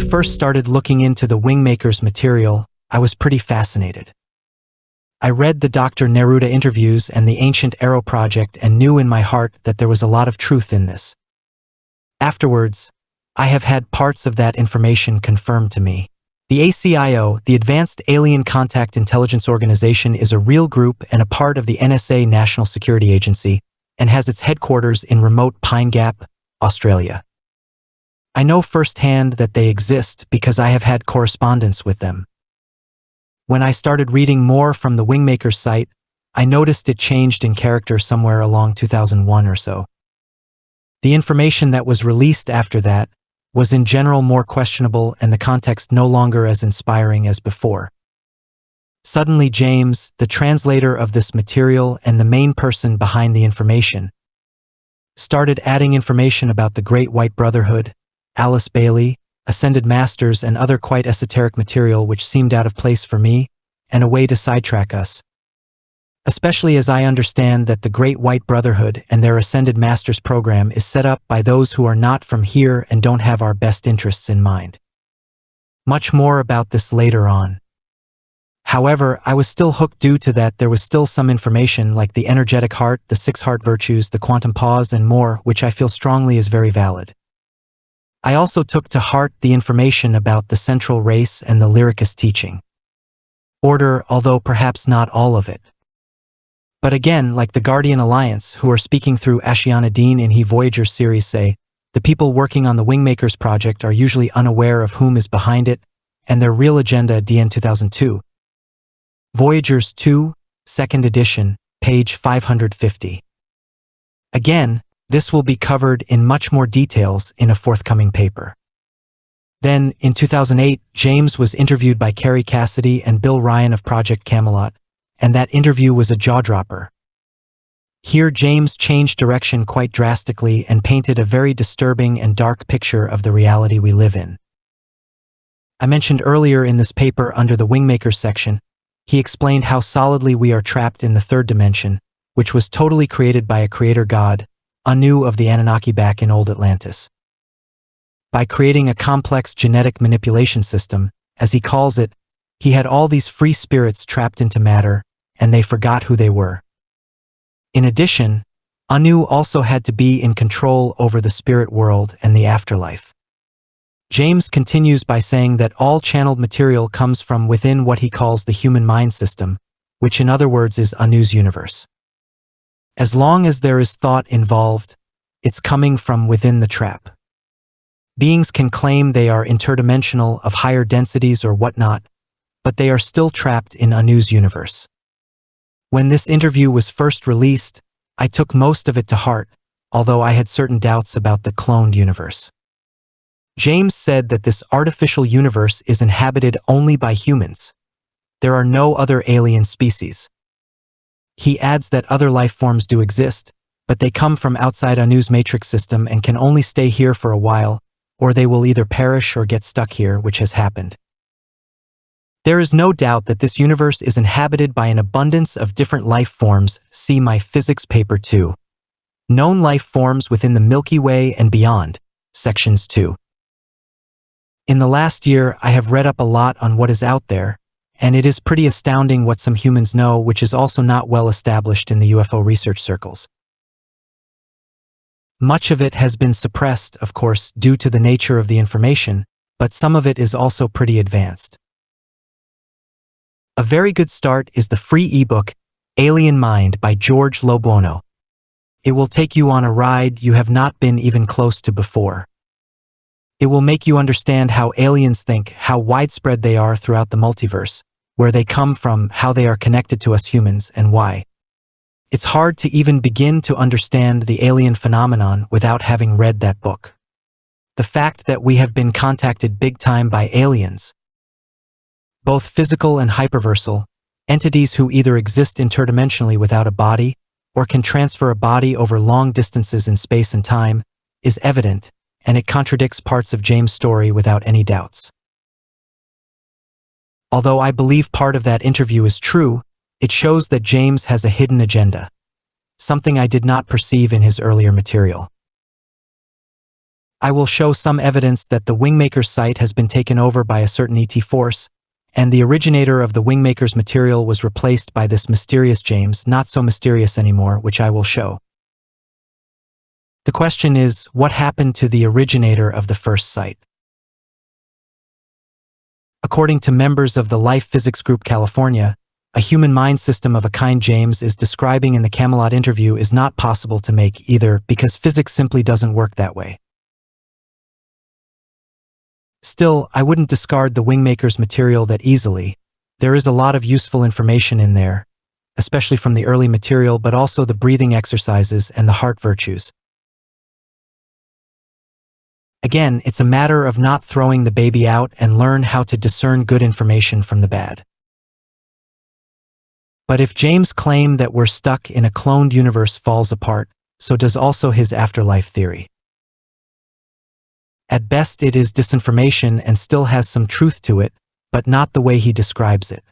first started looking into the WingMakers material, I was pretty fascinated. I read the Dr. Neruda Interviews and the Ancient Arrow Project and knew in my heart that there was a lot of truth in this. Afterwards, I have had parts of that information confirmed to me. The ACIO, the Advanced Alien Contact Intelligence Organization, is a real group and a part of the NSA National Security Agency and has its headquarters in remote Pine Gap, Australia. I know firsthand that they exist because I have had correspondence with them. When I started reading more from the WingMakers site, I noticed it changed in character somewhere along 2001 or so. The information that was released after that was in general more questionable and the context no longer as inspiring as before. Suddenly James, the translator of this material and the main person behind the information, started adding information about the Great White Brotherhood, Alice Bailey, Ascended Masters and other quite esoteric material which seemed out of place for me and a way to sidetrack us. Especially as I understand that the Great White Brotherhood and their Ascended Masters program is set up by those who are not from here and don't have our best interests in mind. Much more about this later on. However, I was still hooked due to that there was still some information like the energetic heart, the 6 heart virtues, the quantum pause and more, which I feel strongly is very valid. I also took to heart the information about the central race and the Lyricus teaching. Order, although perhaps not all of it. But again, like the Guardian Alliance, who are speaking through Ashiana Dean in He Voyager series say, the people working on the WingMakers project are usually unaware of whom is behind it and their real agenda. DN 2002. Voyagers 2, 2nd edition, page 550. Again, this will be covered in much more details in a forthcoming paper. Then, in 2008, James was interviewed by Carrie Cassidy and Bill Ryan of Project Camelot, and that interview was a jaw-dropper. Here James changed direction quite drastically and painted a very disturbing and dark picture of the reality we live in. I mentioned earlier in this paper under the WingMakers section, he explained how solidly we are trapped in the 3rd dimension, which was totally created by a creator god, Anu of the Anunnaki back in old Atlantis. By creating a complex genetic manipulation system, as he calls it, he had all these free spirits trapped into matter, and they forgot who they were. In addition, Anu also had to be in control over the spirit world and the afterlife. James continues by saying that all channeled material comes from within what he calls the human mind system, which in other words is Anu's universe. As long as there is thought involved, it's coming from within the trap. Beings can claim they are interdimensional of higher densities or whatnot, but they are still trapped in Anu's universe. When this interview was first released, I took most of it to heart, although I had certain doubts about the cloned universe. James said that this artificial universe is inhabited only by humans. There are no other alien species. He adds that other life forms do exist, but they come from outside Anu's matrix system and can only stay here for a while, or they will either perish or get stuck here, which has happened. There is no doubt that this universe is inhabited by an abundance of different life forms. See my physics paper 2. Known life forms within the Milky Way and beyond, sections 2. In the last year, I have read up a lot on what is out there, and it is pretty astounding what some humans know, which is also not well established in the UFO research circles. Much of it has been suppressed, of course, due to the nature of the information, but some of it is also pretty advanced. A very good start is the free ebook, Alien Mind by George Lobuono. It will take you on a ride you have not been even close to before. It will make you understand how aliens think, how widespread they are throughout the multiverse, where they come from, how they are connected to us humans, and why. It's hard to even begin to understand the alien phenomenon without having read that book. The fact that we have been contacted big time by aliens, both physical and hyperversal, entities who either exist interdimensionally without a body or can transfer a body over long distances in space and time, is evident, and it contradicts parts of James' story without any doubts. Although I believe part of that interview is true, it shows that James has a hidden agenda, something I did not perceive in his earlier material. I will show some evidence that the WingMakers site has been taken over by a certain ET force, and the originator of the WingMakers material was replaced by this mysterious James, not so mysterious anymore, which I will show. The question is, what happened to the originator of the first site? According to members of the Life Physics Group California, a human mind system of a kind James is describing in the Camelot interview is not possible to make either, because physics simply doesn't work that way. Still, I wouldn't discard the WingMakers material that easily. There is a lot of useful information in there, especially from the early material, but also the breathing exercises and the heart virtues. Again, it's a matter of not throwing the baby out and learn how to discern good information from the bad. But if James' claim that we're stuck in a cloned universe falls apart, so does also his afterlife theory. At best, it is disinformation and still has some truth to it, but not the way he describes it.